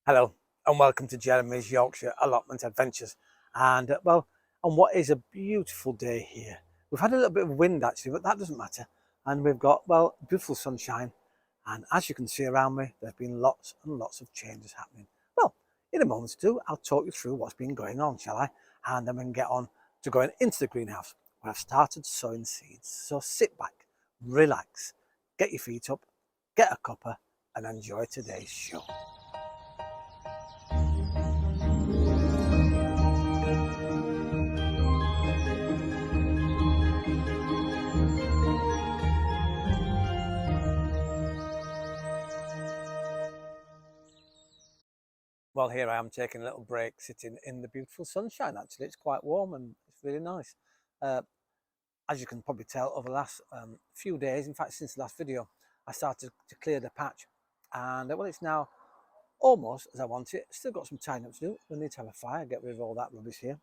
Hello and welcome to Jeremy's Yorkshire Allotment Adventures. And on what is a beautiful day here. We've had a little bit of wind actually, but that doesn't matter. And we've got, beautiful sunshine. And as you can see around me, there's been lots and lots of changes happening. Well, in a moment or two, I'll talk you through what's been going on, shall I? And then we can get on to going into the greenhouse where I've started sowing seeds. So sit back, relax, get your feet up, get a cuppa and enjoy today's show. Well, here I am taking a little break, sitting in the beautiful sunshine. Actually, it's quite warm and it's really nice. Uh, as you can probably tell, over the last few days, in fact, since the last video, I started to clear the patch, and well, it's now almost as I want it. Still got some tidying up to do. We need to have a fire, get rid of all that rubbish here.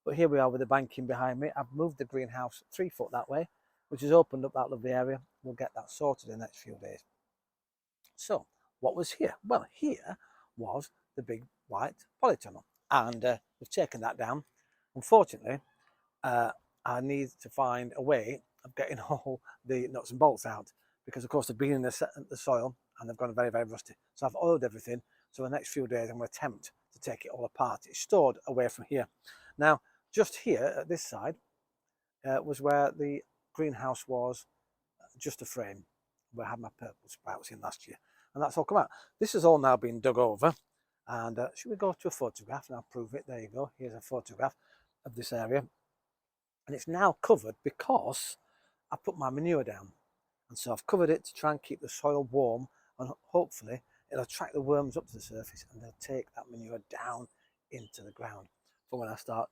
But here we are with the banking behind me. I've moved the greenhouse 3 foot that way, which has opened up that lovely area. We'll get that sorted in the next few days. So, what was here? Well, here was the big white polytunnel, and we've taken that down. Unfortunately, I need to find a way of getting all the nuts and bolts out, because of course they've been in the soil and they've gone very, very rusty. So I've oiled everything. So the next few days I'm going to attempt to take it all apart. It's stored away from here. Now, just here at this side was where the greenhouse was, just a frame where I had my purple sprouts in last year, and that's all come out. This has all now been dug over, and should we go to a photograph and I'll prove it? There you go. Here's a photograph of this area, and it's now covered because I put my manure down, and so I've covered it to try and keep the soil warm, and hopefully it'll attract the worms up to the surface and they'll take that manure down into the ground for when I start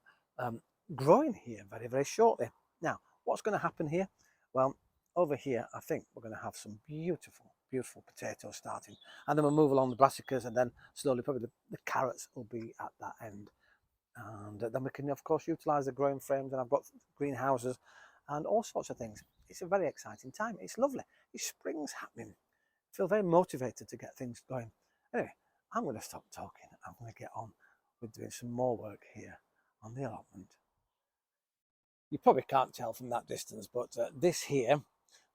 growing here very, very shortly. Now, what's going to happen here? Well, over here, I think we're going to have some beautiful, beautiful potatoes starting. And then we'll move along the brassicas, and then slowly probably the carrots will be at that end. And then we can, of course, utilise the growing frames, and I've got greenhouses and all sorts of things. It's a very exciting time. It's lovely. It's spring's happening. I feel very motivated to get things going. Anyway, I'm going to stop talking. I'm going to get on with doing some more work here on the allotment. You probably can't tell from that distance, but this here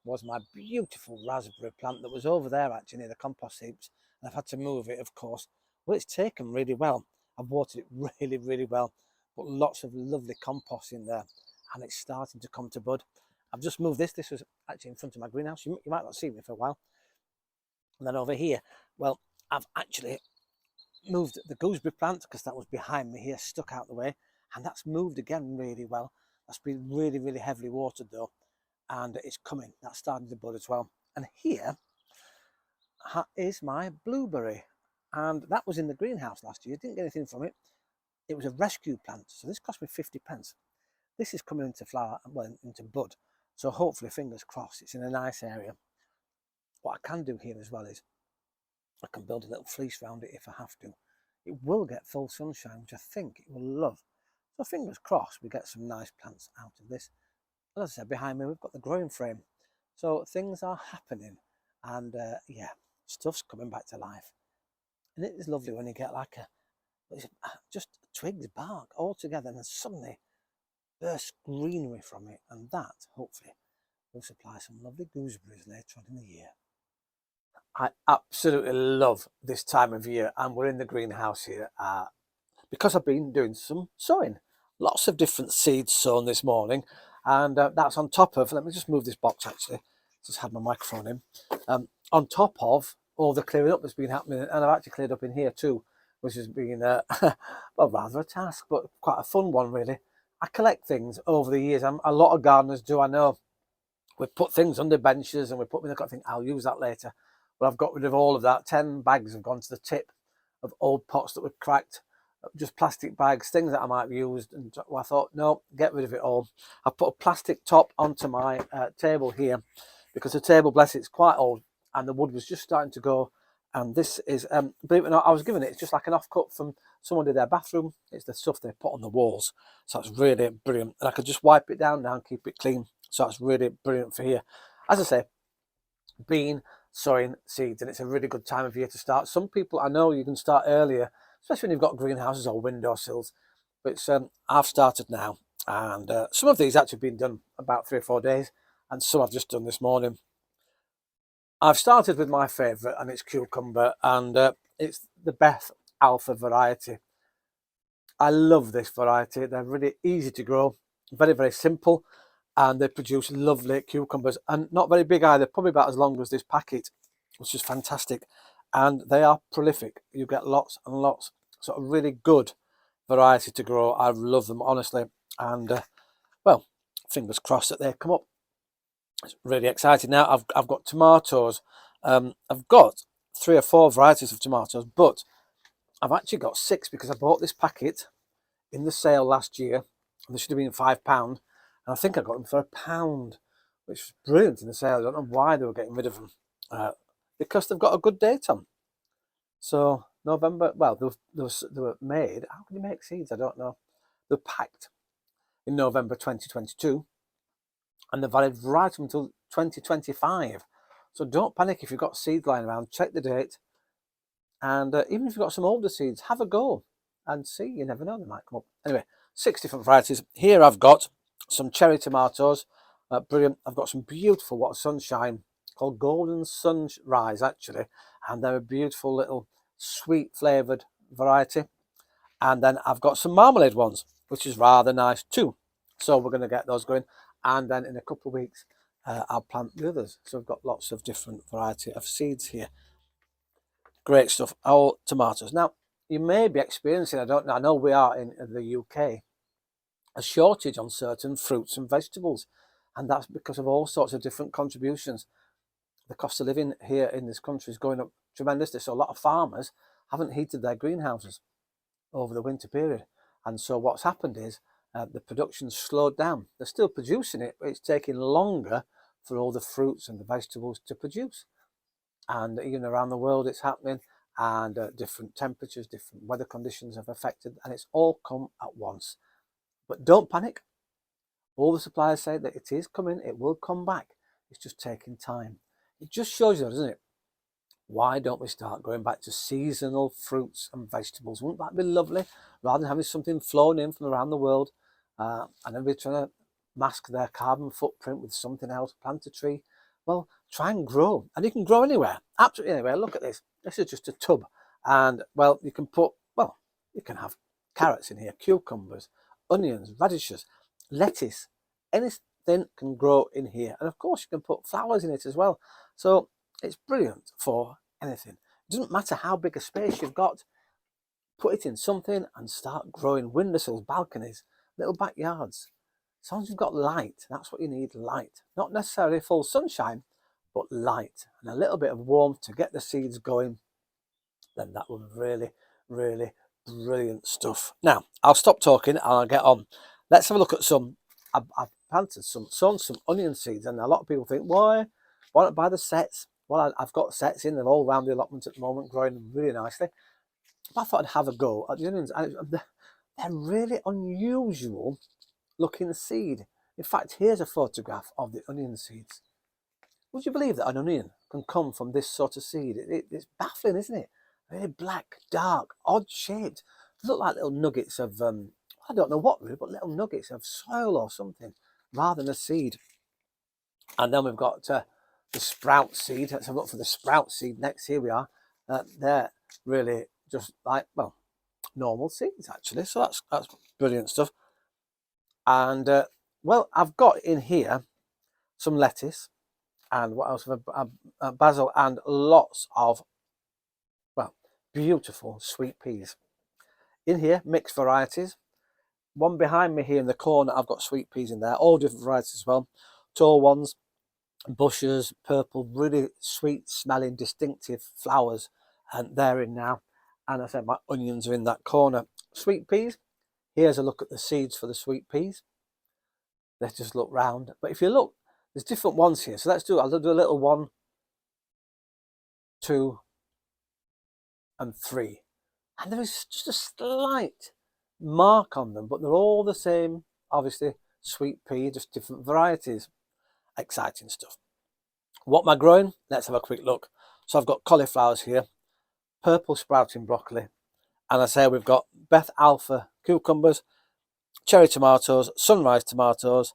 was my beautiful raspberry plant that was over there actually near the compost heaps, and I've had to move it, of course. Well, it's taken really well. I've watered it really, really well, but lots of lovely compost in there, and it's starting to come to bud. I've just moved this. This was actually in front of my greenhouse. You might not see me for a while. And then over here, well, I've actually moved the gooseberry plant because that was behind me here, stuck out the way, and that's moved again really well. That's been really, really heavily watered though, and it's coming. That's starting to bud as well. And here is my blueberry, and that was in the greenhouse last year. Didn't get anything from it. It was a rescue plant, so this cost me 50p. This is coming into flower, well, into bud. So hopefully, fingers crossed, it's in a nice area. What I can do here as well is I can build a little fleece around it if I have to. It will get full sunshine, which I think it will love. So fingers crossed we get some nice plants out of this. And as I said, behind me we've got the growing frame. So things are happening, and yeah, stuff's coming back to life. And it is lovely when you get like just twigs, bark all together, and then suddenly bursts greenery from it, and that hopefully will supply some lovely gooseberries later on in the year. I absolutely love this time of year, and we're in the greenhouse here because I've been doing some sowing. Lots of different seeds sown this morning, and that's on top of, let me just move this box actually, just had my microphone in, on top of all the clearing up that's been happening. And I've actually cleared up in here too, which has been well, rather a task, but quite a fun one really. I collect things over the years, and a lot of gardeners do, I know. We put things under benches and we put them in the, I think I'll use that later, but I've got rid of all of that. 10 bags have gone to the tip of old pots that were cracked, just plastic bags, things that I might have used, and I thought, no, get rid of it all. I put a plastic top onto my table here because the table, bless it, it's quite old, and the wood was just starting to go. And this is, believe it or not, I was given it. It's just like an offcut from someone did their bathroom. It's the stuff they put on the walls, so it's really brilliant. And I could just wipe it down now and keep it clean. So that's really brilliant for here. As I say, been sowing seeds, and it's a really good time of year to start. Some people, I know you can start earlier, especially when you've got greenhouses or windowsills, but I've started now, and some of these actually been done about 3 or 4 days, and some I've just done this morning. I've started with my favourite, and it's cucumber, and it's the Beth Alpha variety. I love this variety. They're really easy to grow, very, very simple, and they produce lovely cucumbers, and not very big either, probably about as long as this packet, which is fantastic. And they are prolific. You get lots and lots. So a really good variety to grow. I love them, honestly. And well, fingers crossed that they come up. It's really exciting. Now I've got tomatoes. I've got 3 or 4 varieties of tomatoes, but I've actually got 6 because I bought this packet in the sale last year, and they should have been £5, and I think I got them for £1, which was brilliant in the sale. I don't know why they were getting rid of them, because they've got a good date on. So November, well, they were made. How can you make seeds? I don't know. They're packed in November 2022, and they're valid right up until 2025. So don't panic if you've got seeds lying around. Check the date, and even if you've got some older seeds, have a go and see. You never know, they might come up. Anyway, 6 different varieties. Here I've got some cherry tomatoes. Brilliant. I've got some beautiful What Sunshine called Golden Sunrise, actually, and they're a beautiful little sweet flavoured variety. And then I've got some marmalade ones, which is rather nice too. So we're going to get those going, and then in a couple of weeks I'll plant the others. So I've got lots of different variety of seeds here. Great stuff. All tomatoes. Now, you may be experiencing, I don't know, I know we are in the UK, a shortage on certain fruits and vegetables, and that's because of all sorts of different contributions. The cost of living here in this country is going up tremendously, so a lot of farmers haven't heated their greenhouses over the winter period, and so what's happened is the production's slowed down. They're still producing it, but it's taking longer for all the fruits and the vegetables to produce. And even around the world it's happening, and different temperatures, different weather conditions have affected, and it's all come at once. But don't panic. All the suppliers say that it is coming, it will come back. It's just taking time. It just shows you, doesn't it? Why don't we start going back to seasonal fruits and vegetables? Wouldn't that be lovely? Rather than having something flown in from around the world, and everybody trying to mask their carbon footprint with something else, plant a tree. Well, try and grow. And you can grow anywhere, absolutely anywhere. Look at this. This is just a tub. And, well, you can have carrots in here, cucumbers, onions, radishes, lettuce. Anything can grow in here. And, of course, you can put flowers in it as well. So it's brilliant for anything. It doesn't matter how big a space you've got. Put it in something and start growing. Windowsills, balconies, little backyards. As long as you've got light, that's what you need, light. Not necessarily full sunshine, but light and a little bit of warmth to get the seeds going. Then that would be really, really brilliant stuff. Now, I'll stop talking and I'll get on. Let's have a look at some. I've sown some onion seeds, and a lot of people think, why not buy the sets? Well, I've got sets in, they're all around the allotment at the moment, growing really nicely. But I thought I'd have a go at the onions. They're really unusual looking seed. In fact, here's a photograph of the onion seeds. Would you believe that an onion can come from this sort of seed? It's baffling, isn't it? Very black, dark, odd shaped. They look like little nuggets of, I don't know what really, but little nuggets of soil or something, rather than a seed. And then we've got the sprout seed. Let's have a look for the sprout seed next. Here we are. They're really just like, well, normal seeds actually. So that's brilliant stuff. And well, I've got in here some lettuce, and what else? Basil, and lots of, well, beautiful sweet peas. In here, mixed varieties. One behind me here in the corner, I've got sweet peas in there, all different varieties as well. Tall ones, bushes, purple, really sweet smelling, distinctive flowers, and they're in now. And I said my onions are in that corner. Sweet peas. Here's a look at the seeds for the sweet peas. Let's just look round. But if you look, there's different ones here. So I'll do a little 1, 2, and 3. And there is just a slight mark on them, but they're all the same, obviously, sweet pea, just different varieties. Exciting stuff. What am I growing? Let's have a quick look. So I've got cauliflowers here, purple sprouting broccoli, and I say we've got Beth Alpha cucumbers, cherry tomatoes, sunrise tomatoes,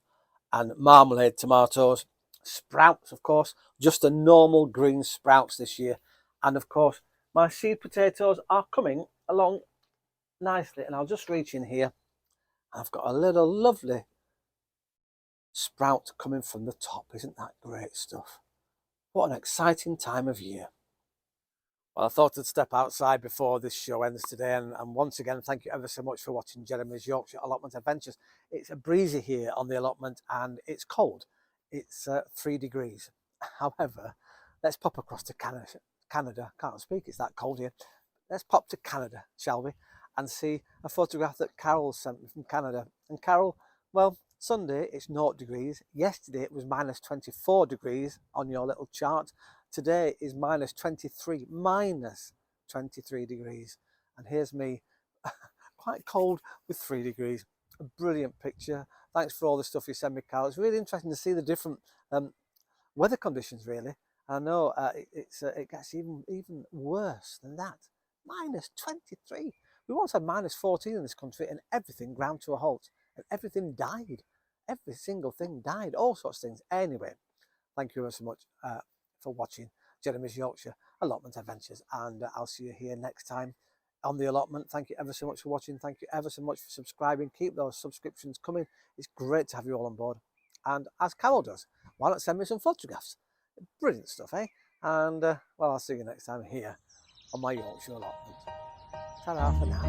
and marmalade tomatoes. Sprouts, of course, just the normal green sprouts this year. And of course, my seed potatoes are coming along nicely. And I'll just reach in here. I've got a little lovely sprout coming from the top. Isn't that great stuff? What an exciting time of year. Well, I thought I'd step outside before this show ends today, and once again, thank you ever so much for watching Jeremy's Yorkshire Allotment Adventures. It's a breezy here on the allotment, and it's cold. It's 3 degrees. However, let's pop across to Canada. Can't speak, it's that cold here. Let's pop to Canada, shall we, and see a photograph that Carol sent me from Canada. And Carol, well, Sunday it's 0 degrees. Yesterday it was minus 24 degrees on your little chart. Today is minus 23 degrees. And here's me, quite cold with 3 degrees. A brilliant picture. Thanks for all the stuff you send me, Carol. It's really interesting to see the different weather conditions, really. I know it gets even worse than that. Minus 23. We once had minus 14 in this country, and everything ground to a halt. And everything died. Every single thing died. All sorts of things. Anyway, thank you ever so much for watching Jeremy's Yorkshire Allotment Adventures, and I'll see you here next time on the allotment. Thank you ever so much for watching. Thank you ever so much for subscribing. Keep those subscriptions coming. It's great to have you all on board. And as Carol does, why not send me some photographs? Brilliant stuff, eh? And well, I'll see you next time here on my Yorkshire allotment. Ta-ra for now.